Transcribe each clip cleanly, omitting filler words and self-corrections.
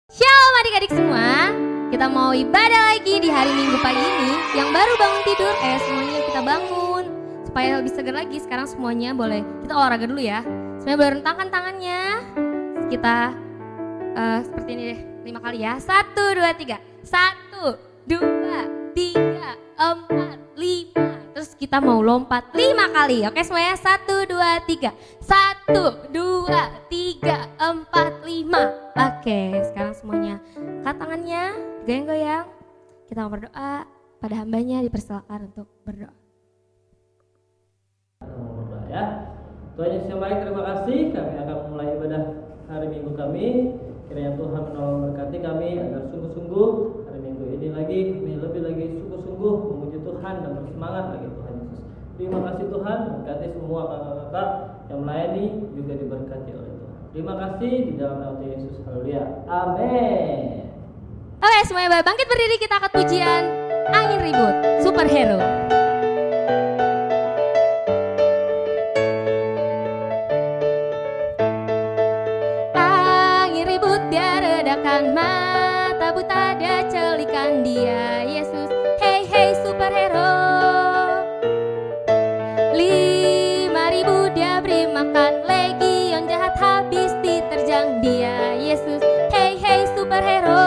Shalom adik-adik semua, kita mau ibadah lagi di hari Minggu pagi ini. Yang baru bangun tidur, semuanya kita bangun supaya lebih segar lagi. Sekarang semuanya boleh, kita olahraga dulu ya. Semuanya boleh rentangkan tangannya. Kita seperti ini deh, 5 kali ya. 1, 2, 3. 1, 2, 3, 4, 5. Terus kita mau lompat 5 kali. Oke semuanya, 1, 2, 3. 1, 2, 3, 4, 5. Oke, sekarang semuanya angkat tangannya, goyang-goyang. Kita mau berdoa, pada hambanya dipersilakan untuk berdoa. Ya, Tuhan Yesus yang baik, terima kasih. Kami akan memulai ibadah hari Minggu kami. Kiranya Tuhan menolong berkati kami agar sungguh-sungguh hari Minggu ini lagi kami lebih lagi sungguh-sungguh memuji Tuhan dan bersemangat lagi Tuhan Yesus. Terima kasih Tuhan, berkati semua kakak-kakak yang melayani juga diberkati oleh Tuhan. Terima kasih di dalam nama Yesus. Haleluya. Amin. Oke, semuanya bangkit berdiri, kita angkat pujian Angin Ribut, Superhero. Angin ribut dia redakan, mata buta dia celikan, dia Yesus. Hey hey superhero. 5.000 dia beri makan, legion jahat habis diterjang, dia Yesus. Hey hey superhero.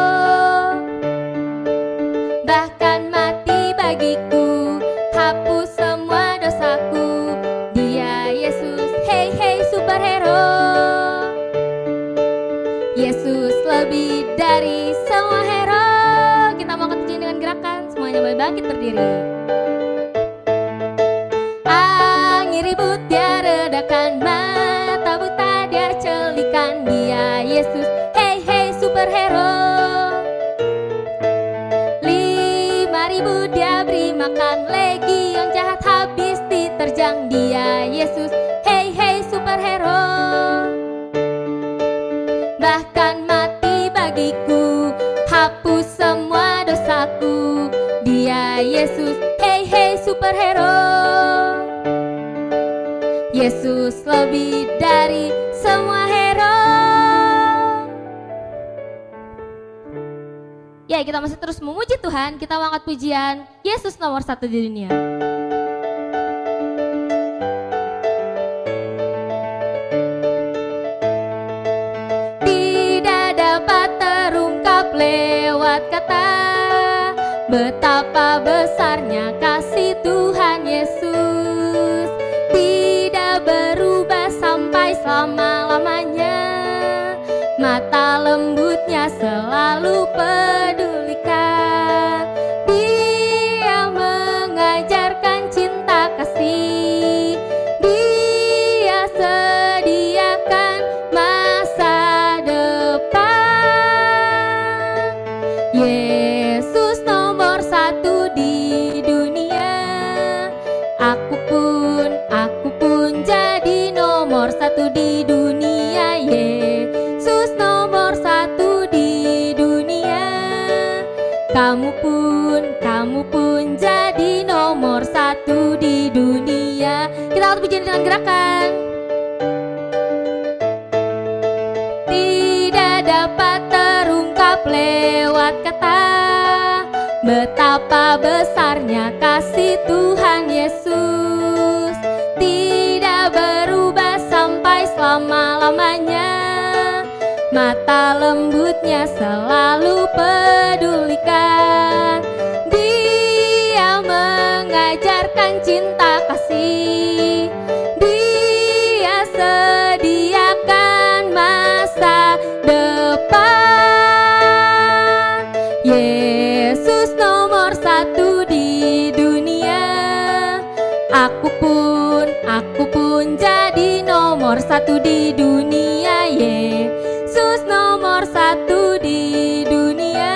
Bahkan mati bagiku, hapus semua dosaku, dia Yesus. Hey hey superhero. Yesus lebih dari semua hero. Kita mau ketujuan dengan gerakan, semuanya boleh bangkit berdiri. Angin ribut dia redakan, mata buta dia celikan, dia Yesus. Hey hey superhero. 5.000 dia beri makan, legion jahat habis diterjang, dia Yesus. Hey hey superhero. Bahkan mati bagiku, hapus semua dosaku, dia Yesus. Hey hey superhero. Yesus lebih dari semua hero. Ya, kita masih terus memuji Tuhan. Kita angkat pujian Yesus nomor 1 di dunia. Tidak dapat terungkap lewat kata, betapa besarnya kasih Tuhan Yesus. Tidak berubah sampai selama-lamanya, mata lembutnya selalu pedulikan. Dia mengajarkan cinta kasih, dia sediakan masa depan. Yesus nomor 1 di dunia. Aku pun jadi nomor 1 di dunia. Yesus nomor 1 di dunia. Kamu pun jadi nomor 1 di dunia. Kita harus pujian dengan gerakan. Tidak dapat terungkap lewat kata, betapa besarnya kasih Tuhan Yesus. Tidak berubah sampai selama-lamanya, mata lembutnya selalu pedulikan. Dia mengajarkan cinta kasih, dia sediakan masa depan. Yesus nomor 1 di dunia. Aku pun jadi nomor 1 di dunia. Yesus nomor 1 di dunia.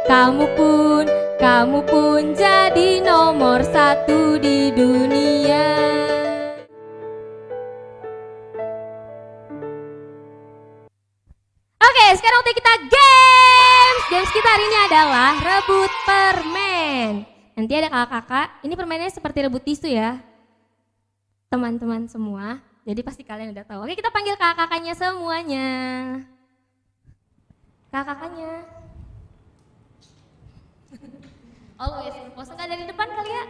Kamu pun jadi nomor 1 di dunia. Oke, sekarang waktu kita games. Games kita hari ini adalah rebut permen. Nanti ada kakak-kakak, ini permennya seperti rebut tisu ya. Teman-teman semua, jadi pasti kalian udah tahu. Oke, kita panggil kakak-kakaknya semuanya. kakaknya. Always, pose nggak dari depan kali ya?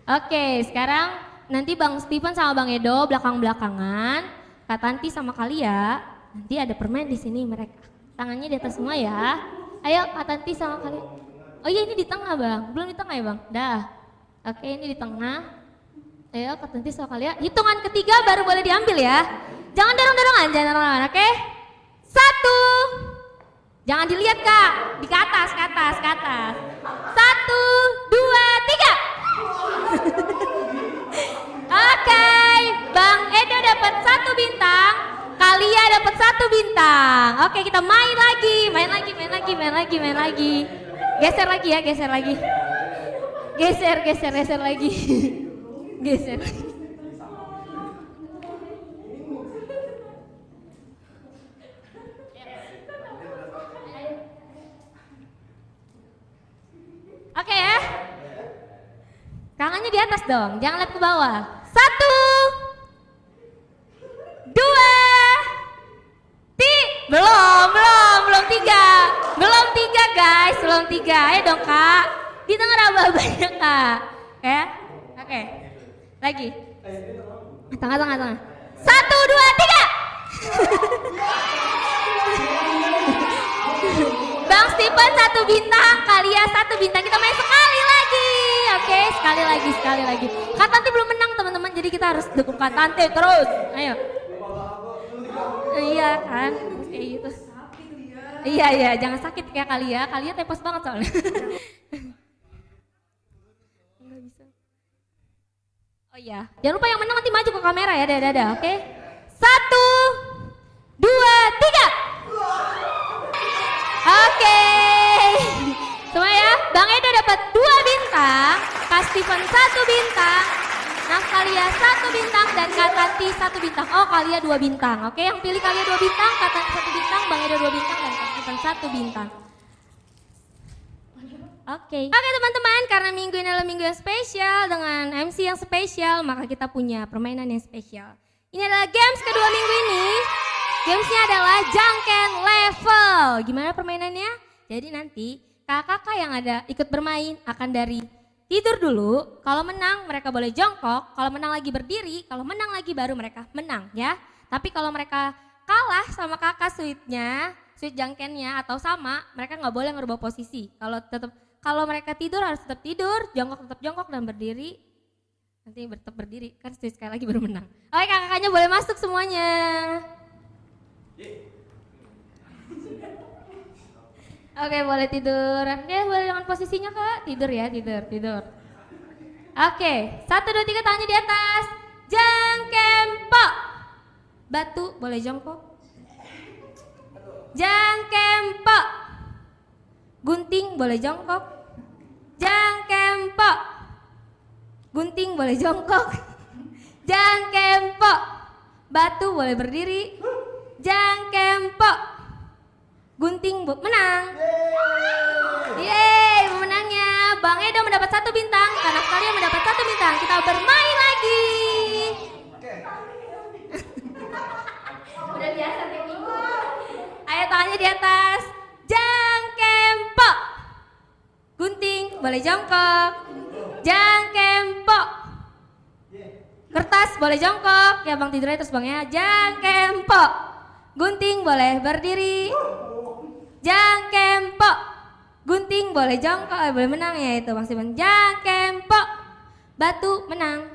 Oke, sekarang nanti Bang Steven sama Bang Edo belakang-belakangan, Kak Tanti sama Kalia. Nanti ada permen di sini mereka. Tangannya di atas semua ya. Ayo Kak Tanti sama Kalia. Oh iya, ini di tengah Bang, belum di tengah ya Bang? Dah. Oke, ini di tengah. Ayo Kak Tanti sama Kalia. Hitungan ketiga baru boleh diambil ya. Jangan dorong-dorongan, jangan dorong-dorongan, oke? 1. Jangan dilihat Kak, di ke atas, ke atas, ke atas. 1, 2, 3. Oke, Bang Edo dapat 1 bintang, Kalia dapat 1 bintang. Oke, kita main lagi, main lagi, main lagi, main lagi, main lagi. Geser lagi ya, geser lagi. Geser, geser, geser lagi. Geser. Oke ya. Tangannya di atas dong, jangan lihat ke bawah. 1, 2, belum 3. Belum 3 guys, belum 3. Ayo dong Kak. Di tengah raba banyak Kak. Ya. Oke. Lagi. Tengah. 1, 2, 3. Bang Steven 1 bintang, Kalia 1 bintang. Kita main sekali lagi. Oke, sekali lagi. Kak Tanti belum menang teman-teman, jadi kita harus dukung Kak Tanti terus. Ayo. Iya kan, kayak gitu. Iya, jangan sakit kayak Kalia. Kalia tepos banget soalnya. Enggak bisa. Oh iya, jangan lupa yang menang nanti maju ke kamera ya, dadah, oke? 1, 2, 3. Oke. Semua ya, Bang Edo dapat 2 bintang, Kak Steven 1 bintang, Kalia 1 bintang, dan Kak Tanti 1 bintang. Oh, Kalia 2 bintang. Oke, yang pilih Kalia 2 bintang, Kak Tanti 1 bintang, Bang Edo 2 bintang, dan Kak Steven 1 bintang. Oke, teman-teman, karena minggu ini adalah minggu yang spesial dengan MC yang spesial, maka kita punya permainan yang spesial. Ini adalah games kedua minggu ini. Gamesnya adalah jangken level. Gimana permainannya? Jadi nanti kakak-kakak yang ada ikut bermain akan dari tidur dulu. Kalau menang mereka boleh jongkok, kalau menang lagi berdiri, kalau menang lagi baru mereka menang ya. Tapi kalau mereka kalah sama kakak sweet jangkennya atau sama, mereka nggak boleh ngerubah posisi. Kalau mereka tidur harus tetap tidur, jongkok tetap jongkok dan berdiri. Nanti tetap berdiri, kan sweet sekali lagi baru menang. Oke, kakak-kakaknya boleh masuk semuanya. Oke, boleh tidur. Oke, boleh dengan posisinya Kak. Tidur ya, tidur. Oke, 1, 2, 3 tangannya di atas. Jangkempok. Batu boleh jongkok. Jangkempok. Gunting boleh jongkok. Jangkempok. Gunting boleh jongkok. Jangkempok. Batu boleh berdiri. Jangkempok. Gunting menang. Yeay, pemenangnya Bang Edo mendapat 1 bintang, karena kalian mendapat 1 bintang. Kita bermain lagi. Udah biasa teknikku. Ayo tangannya di atas. Jangkempok. Gunting boleh jongkok. Jangkempok. Kertas boleh jongkok. Ya Bang tidur aja terus Bang ya. Jangkempok. Gunting boleh berdiri. Jangkempok. Gunting boleh jongkok, boleh menang ya itu Bang Steven. Jangkempok. Batu menang.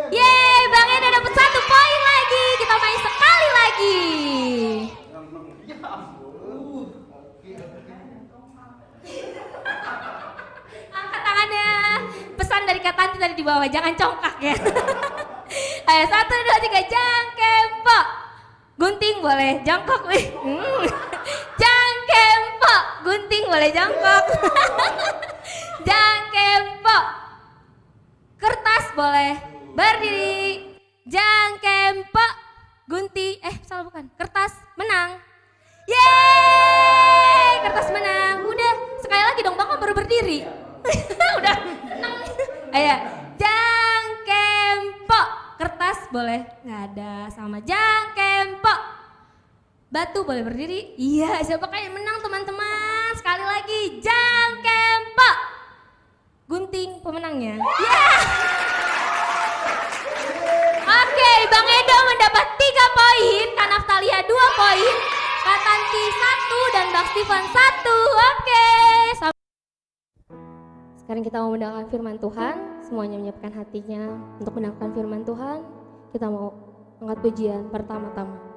Yeay, Bang Edo dapat 1 poin lagi. Kita main sekali lagi. Angkat tangannya. Pesan dari Kak Tanti tadi di bawah, jangan congkak ya. Ayo 1, 2, 3, jangkempok. Gunting boleh jongkok. Jangkempok. Gunting boleh jongkok. Jangkempok. Kertas boleh berdiri. Jangkempok. Gunting, salah bukan. Kertas menang. Yeay, kertas menang. Udah, sekali lagi dong Bang kan baru berdiri. Udah, menang. Ayo, jangkempok. Kertas boleh nggak ada sama jangkempok. Batu boleh berdiri. Iya, siapakah yang menang teman-teman? Sekali lagi, Jangkempo. Gunting pemenangnya. Ya. Oke, Bang Edo mendapat 3 poin, Kak Naftalia 2 poin, Kak Tanti 1 dan Bang Steven 1. Oke. Sekarang kita mau mendengarkan firman Tuhan. Semuanya menyiapkan hatinya untuk mendengarkan firman Tuhan. Kita mau angkat pujian pertama-tama.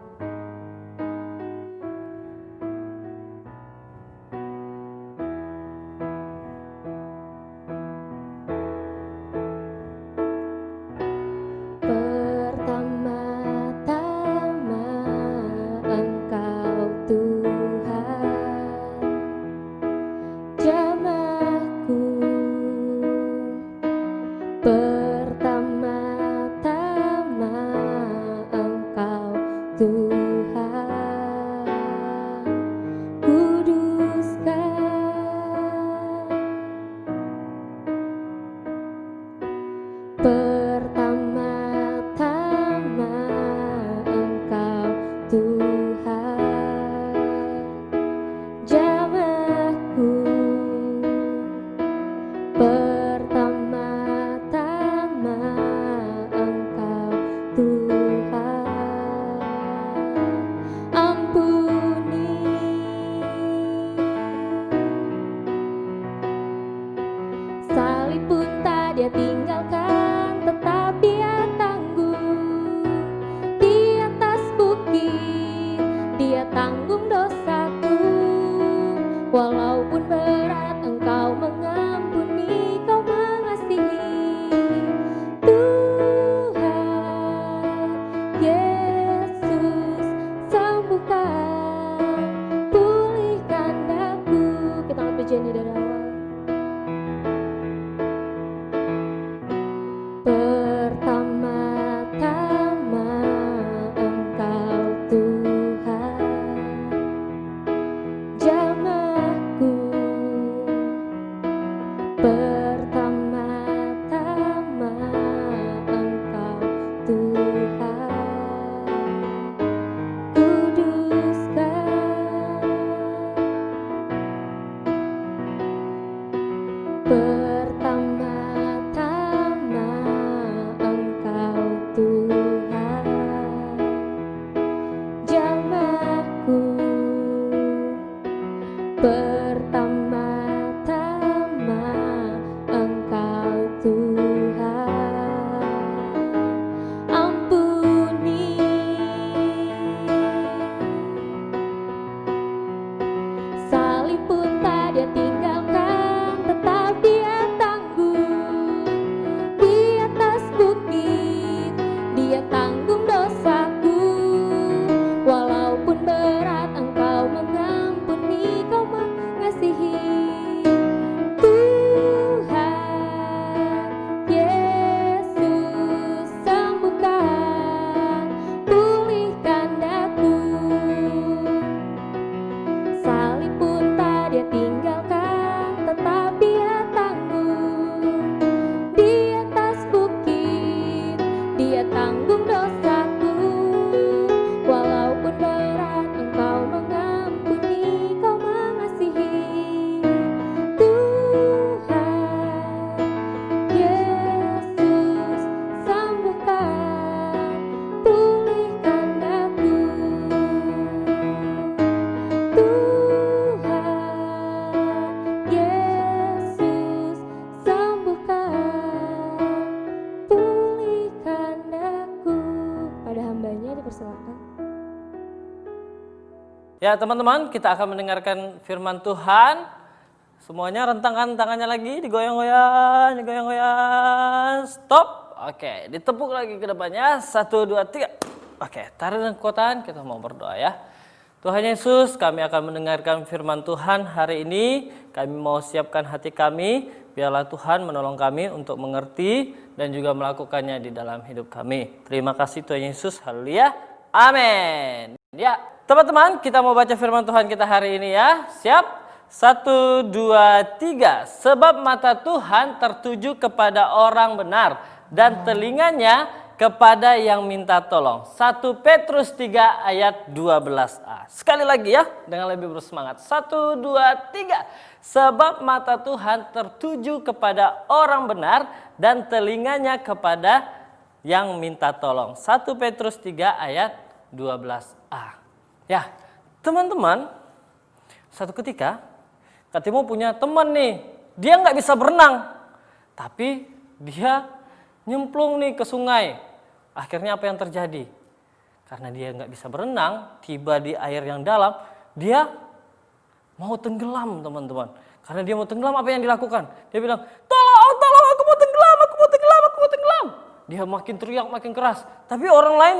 Ya teman-teman, kita akan mendengarkan firman Tuhan. Semuanya rentangkan tangannya lagi, digoyang-goyang, digoyang-goyang. Stop. Oke, ditepuk lagi ke depannya. 1, 2, 3. Oke, tarik dan kekuatan, kita mau berdoa ya. Tuhan Yesus, kami akan mendengarkan firman Tuhan hari ini. Kami mau siapkan hati kami, biarlah Tuhan menolong kami untuk mengerti dan juga melakukannya di dalam hidup kami. Terima kasih Tuhan Yesus, haleluya, amin. Ya, teman-teman, kita mau baca firman Tuhan kita hari ini ya. Siap? 1, 2, 3. Sebab mata Tuhan tertuju kepada orang benar dan telinganya kepada yang minta tolong. 1 Petrus 3 ayat 12a. Sekali lagi ya, dengan lebih bersemangat. 1, 2, 3. Sebab mata Tuhan tertuju kepada orang benar dan telinganya kepada yang minta tolong. 1 Petrus 3 ayat 12a. Ya, teman-teman, satu ketika Kak Timo punya teman nih, dia nggak bisa berenang, tapi dia nyemplung nih ke sungai. Akhirnya apa yang terjadi? Karena dia nggak bisa berenang, tiba di air yang dalam, dia mau tenggelam, teman-teman. Karena dia mau tenggelam, apa yang dilakukan? Dia bilang, tolong, tolong, aku mau tenggelam, aku mau tenggelam, aku mau tenggelam. Dia makin teriak, makin keras. Tapi orang lain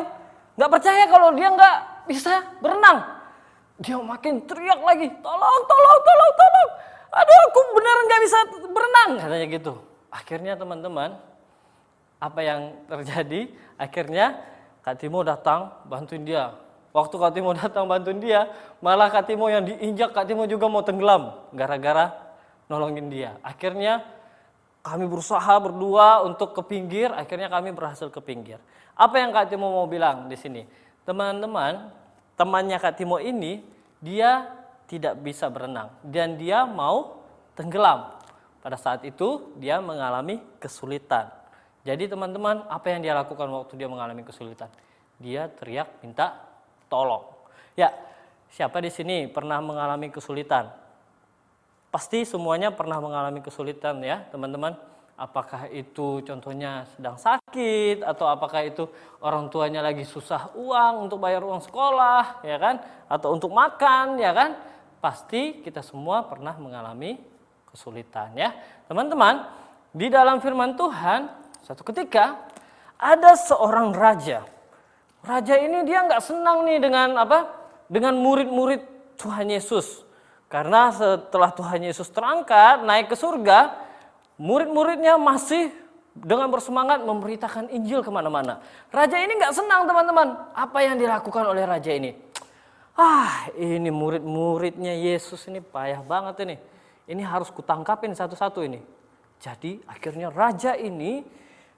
nggak percaya kalau dia nggak bisa berenang. Dia makin teriak lagi, tolong, tolong, tolong, tolong. Aduh, aku beneran nggak bisa berenang, katanya gitu. Akhirnya teman-teman, apa yang terjadi? Akhirnya Kak Timo datang bantuin dia. Waktu Kak Timo datang bantuin dia, malah Kak Timo yang diinjak, Kak Timo juga mau tenggelam gara-gara nolongin dia. Akhirnya kami berusaha berdua untuk ke pinggir, akhirnya kami berhasil ke pinggir. Apa yang Kak Timo mau bilang di sini? Teman-teman, temannya Kak Timo ini, dia tidak bisa berenang dan dia mau tenggelam. Pada saat itu dia mengalami kesulitan. Jadi teman-teman, apa yang dia lakukan waktu dia mengalami kesulitan? Dia teriak minta tolong. Ya, siapa di sini pernah mengalami kesulitan? Pasti semuanya pernah mengalami kesulitan ya, teman-teman. Apakah itu contohnya sedang sakit, atau apakah itu orang tuanya lagi susah uang untuk bayar uang sekolah, ya kan? Atau untuk makan, ya kan? Pasti kita semua pernah mengalami kesulitan ya. Teman-teman, di dalam firman Tuhan, satu ketika ada seorang raja. Raja ini dia nggak senang nih dengan apa? Dengan murid-murid Tuhan Yesus. Karena setelah Tuhan Yesus terangkat naik ke surga, murid-muridnya masih dengan bersemangat memberitakan Injil kemana-mana. Raja ini nggak senang, teman-teman. Apa yang dilakukan oleh raja ini? Ini murid-muridnya Yesus ini payah banget ini. Ini harus kutangkapin satu-satu ini. Jadi akhirnya raja ini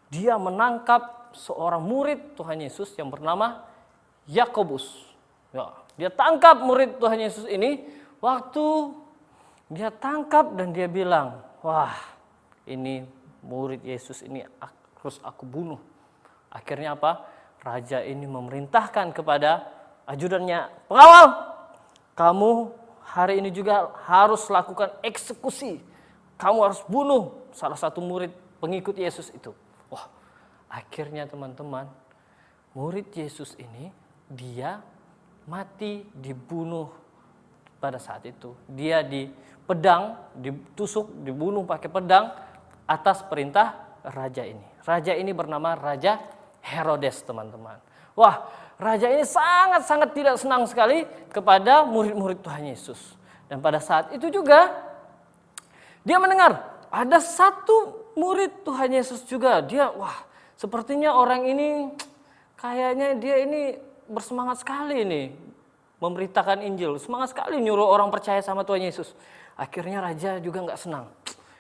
dia menangkap seorang murid Tuhan Yesus yang bernama Yakobus. Ya, dia tangkap murid Tuhan Yesus ini. Waktu dia tangkap dan dia bilang, wah, ini murid Yesus ini harus aku bunuh. Akhirnya apa? Raja ini memerintahkan kepada ajudannya, pengawal, kamu hari ini juga harus lakukan eksekusi. Kamu harus bunuh salah satu murid pengikut Yesus itu. Wah, akhirnya teman-teman, murid Yesus ini dia mati dibunuh pada saat itu. Dia dipedang, ditusuk, dibunuh pakai pedang atas perintah raja ini. Raja ini bernama Raja Herodes, teman-teman. Wah, raja ini sangat-sangat tidak senang sekali kepada murid-murid Tuhan Yesus. Dan pada saat itu juga dia mendengar ada satu murid Tuhan Yesus juga. Dia, wah, sepertinya orang ini kayaknya dia ini bersemangat sekali nih memberitakan Injil. Semangat sekali nyuruh orang percaya sama Tuhan Yesus. Akhirnya raja juga nggak senang.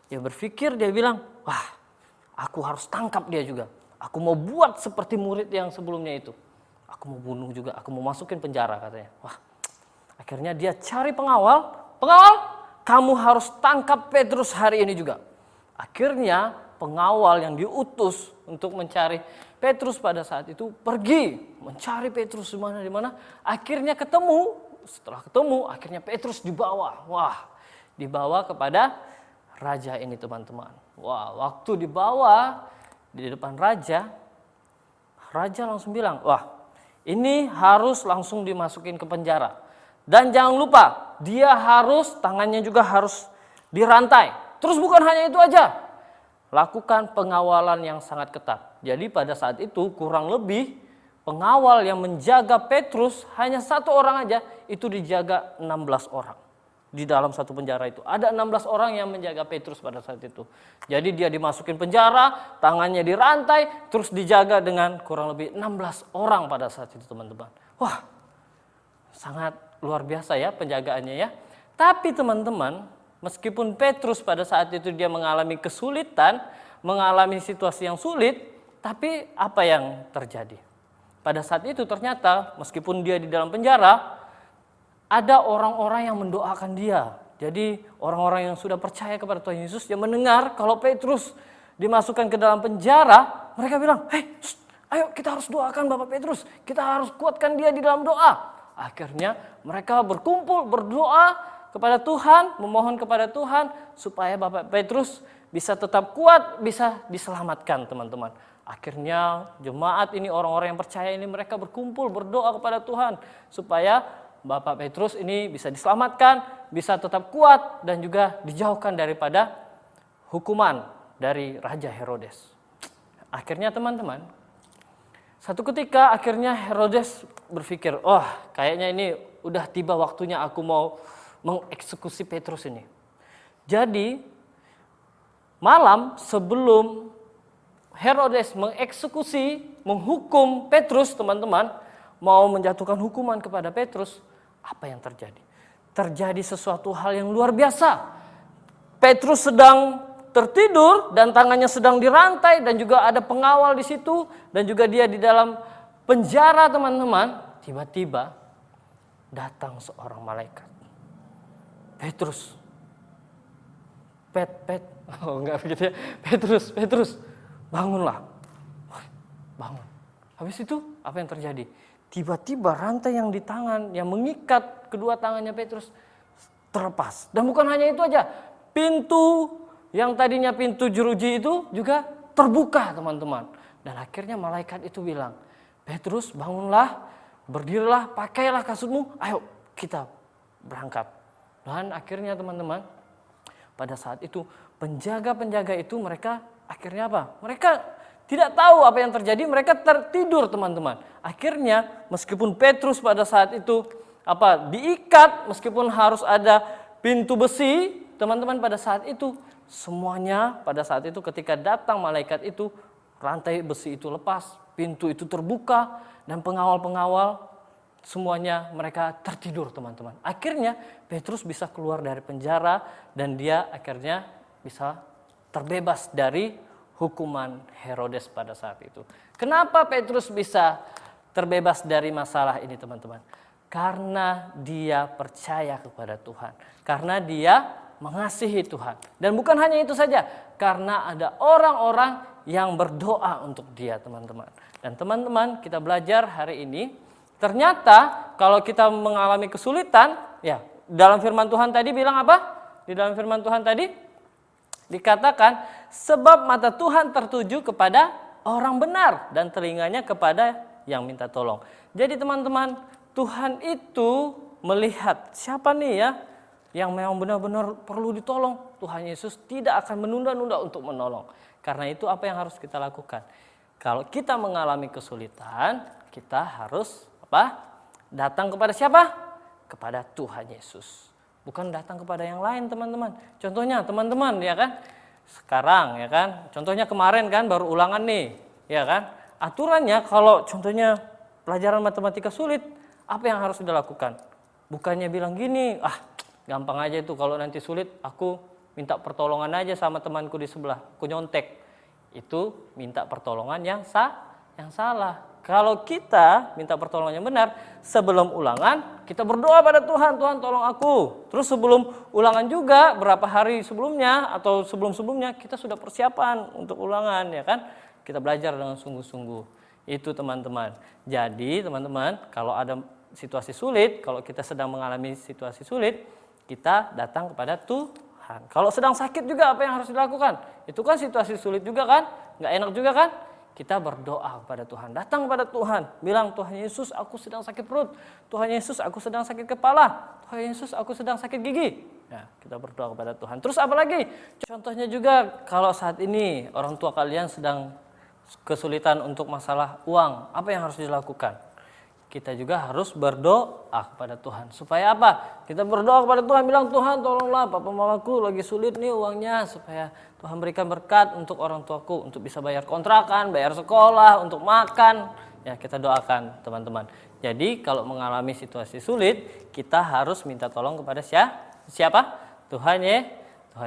Dia berpikir, dia bilang, wah, aku harus tangkap dia juga. Aku mau buat seperti murid yang sebelumnya itu. Aku mau bunuh juga, aku mau masukin penjara, katanya. Wah, akhirnya dia cari pengawal. Pengawal, kamu harus tangkap Petrus hari ini juga. Akhirnya pengawal yang diutus untuk mencari Petrus pada saat itu pergi mencari Petrus di mana. Akhirnya ketemu. Setelah ketemu, akhirnya Petrus dibawa. Wah, dibawa kepada raja ini, teman-teman. Wah, waktu dibawa di depan raja, raja langsung bilang, wah, ini harus langsung dimasukin ke penjara. Dan jangan lupa, dia harus, tangannya juga harus dirantai. Terus bukan hanya itu aja, lakukan pengawalan yang sangat ketat. Jadi pada saat itu kurang lebih pengawal yang menjaga Petrus hanya satu orang aja, itu dijaga 16 orang. Di dalam satu penjara itu ada 16 orang yang menjaga Petrus pada saat itu. Jadi dia dimasukin penjara, tangannya dirantai, terus dijaga dengan kurang lebih 16 orang pada saat itu, teman-teman. Wah, sangat luar biasa ya penjagaannya ya. Tapi teman-teman, meskipun Petrus pada saat itu dia mengalami kesulitan, mengalami situasi yang sulit, Tapi apa yang terjadi? Pada saat itu ternyata meskipun dia di dalam penjara, ada orang-orang yang mendoakan dia. Jadi orang-orang yang sudah percaya kepada Tuhan Yesus yang mendengar kalau Petrus dimasukkan ke dalam penjara, mereka bilang, "Hei, ayo kita harus doakan Bapak Petrus, kita harus kuatkan dia di dalam doa." Akhirnya mereka berkumpul berdoa kepada Tuhan, memohon kepada Tuhan supaya Bapak Petrus bisa tetap kuat, bisa diselamatkan teman-teman. Akhirnya jemaat ini, orang-orang yang percaya ini, mereka berkumpul berdoa kepada Tuhan supaya Bapak Petrus ini bisa diselamatkan, bisa tetap kuat dan juga dijauhkan daripada hukuman dari Raja Herodes. Akhirnya teman-teman, satu ketika akhirnya Herodes berpikir, kayaknya ini udah tiba waktunya aku mau mengeksekusi Petrus ini. Jadi malam sebelum Herodes mengeksekusi, menghukum Petrus, teman-teman, mau menjatuhkan hukuman kepada Petrus, apa yang terjadi? Terjadi sesuatu hal yang luar biasa. Petrus sedang tertidur dan tangannya sedang dirantai dan juga ada pengawal di situ dan juga dia di dalam penjara, teman-teman. Tiba-tiba datang seorang malaikat. Petrus. Enggak begitu ya. Petrus, bangunlah. Bangun. Habis itu apa yang terjadi? Tiba-tiba rantai yang di tangan yang mengikat kedua tangannya Petrus terlepas. Dan bukan hanya itu aja, pintu yang tadinya pintu jeruji itu juga terbuka, teman-teman. Dan akhirnya malaikat itu bilang, "Petrus, bangunlah, berdirilah, pakailah kasutmu, ayo kita berangkat." Dan akhirnya teman-teman, pada saat itu penjaga-penjaga itu mereka akhirnya apa? Mereka tidak tahu apa yang terjadi, mereka tertidur, teman-teman. Akhirnya meskipun Petrus pada saat itu diikat, meskipun harus ada pintu besi, teman-teman, pada saat itu semuanya pada saat itu ketika datang malaikat itu, rantai besi itu lepas, pintu itu terbuka dan pengawal-pengawal semuanya mereka tertidur, teman-teman. Akhirnya Petrus bisa keluar dari penjara dan dia akhirnya bisa terbebas dari hukuman Herodes pada saat itu. Kenapa Petrus bisa terbebas dari masalah ini, teman-teman? Karena dia percaya kepada Tuhan. Karena dia mengasihi Tuhan. Dan bukan hanya itu saja, karena ada orang-orang yang berdoa untuk dia, teman-teman. Dan teman-teman, kita belajar hari ini, ternyata kalau kita mengalami kesulitan, ya, dalam firman Tuhan tadi bilang apa? Di dalam firman Tuhan tadi dikatakan, sebab mata Tuhan tertuju kepada orang benar dan telinganya kepada yang minta tolong. Jadi teman-teman, Tuhan itu melihat siapa nih ya yang memang benar-benar perlu ditolong. Tuhan Yesus tidak akan menunda-nunda untuk menolong. Karena itu apa yang harus kita lakukan? Kalau kita mengalami kesulitan, kita harus datang kepada siapa? Kepada Tuhan Yesus. Bukan datang kepada yang lain, teman-teman. Contohnya teman-teman, ya kan, sekarang, ya kan, contohnya kemarin kan baru ulangan nih, ya kan, aturannya kalau contohnya pelajaran matematika sulit, apa yang harus dilakukan? Bukannya bilang gini, gampang aja itu, kalau nanti sulit aku minta pertolongan aja sama temanku di sebelah, aku nyontek. Itu minta pertolongan yang salah. Kalau kita minta pertolongan yang benar, sebelum ulangan kita berdoa pada Tuhan, Tuhan tolong aku. Terus sebelum ulangan juga, berapa hari sebelumnya atau sebelum-sebelumnya kita sudah persiapan untuk ulangan, ya kan? Kita belajar dengan sungguh-sungguh. Itu teman-teman. Jadi teman-teman, kalau ada situasi sulit, kalau kita sedang mengalami situasi sulit, kita datang kepada Tuhan. Kalau sedang sakit juga apa yang harus dilakukan? Itu kan situasi sulit juga kan? Nggak enak juga kan? Kita berdoa kepada Tuhan, datang kepada Tuhan, bilang, Tuhan Yesus, aku sedang sakit perut, Tuhan Yesus, aku sedang sakit kepala, Tuhan Yesus, aku sedang sakit gigi. Ya, kita berdoa kepada Tuhan. Terus apa lagi? Contohnya juga kalau saat ini orang tua kalian sedang kesulitan untuk masalah uang, apa yang harus dilakukan? Kita juga harus berdoa kepada Tuhan. Supaya apa? Kita berdoa kepada Tuhan, bilang, Tuhan tolonglah papa mamaku lagi sulit nih uangnya, supaya Tuhan berikan berkat untuk orang tuaku, untuk bisa bayar kontrakan, bayar sekolah, untuk makan. Ya, kita doakan teman-teman. Jadi kalau mengalami situasi sulit, kita harus minta tolong kepada siapa? Tuhan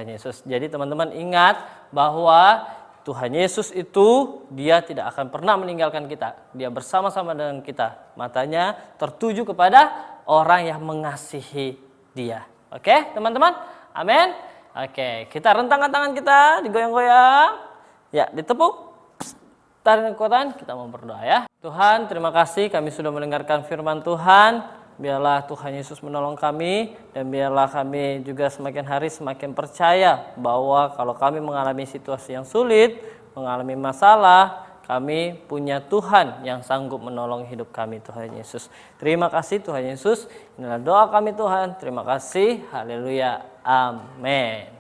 Yesus. Jadi teman-teman ingat bahwa Tuhan Yesus itu dia tidak akan pernah meninggalkan kita. Dia bersama-sama dengan kita. Matanya tertuju kepada orang yang mengasihi dia. Oke teman-teman? Amin. Oke, kita rentangkan tangan kita, digoyang-goyang. Ya, ditepuk. Tarik kekuatan, kita mau berdoa ya. Tuhan, terima kasih kami sudah mendengarkan firman Tuhan. Biarlah Tuhan Yesus menolong kami dan biarlah kami juga semakin hari semakin percaya bahwa kalau kami mengalami situasi yang sulit, mengalami masalah, kami punya Tuhan yang sanggup menolong hidup kami, Tuhan Yesus. Terima kasih Tuhan Yesus. Inilah doa kami Tuhan. Terima kasih. Haleluya. Amin.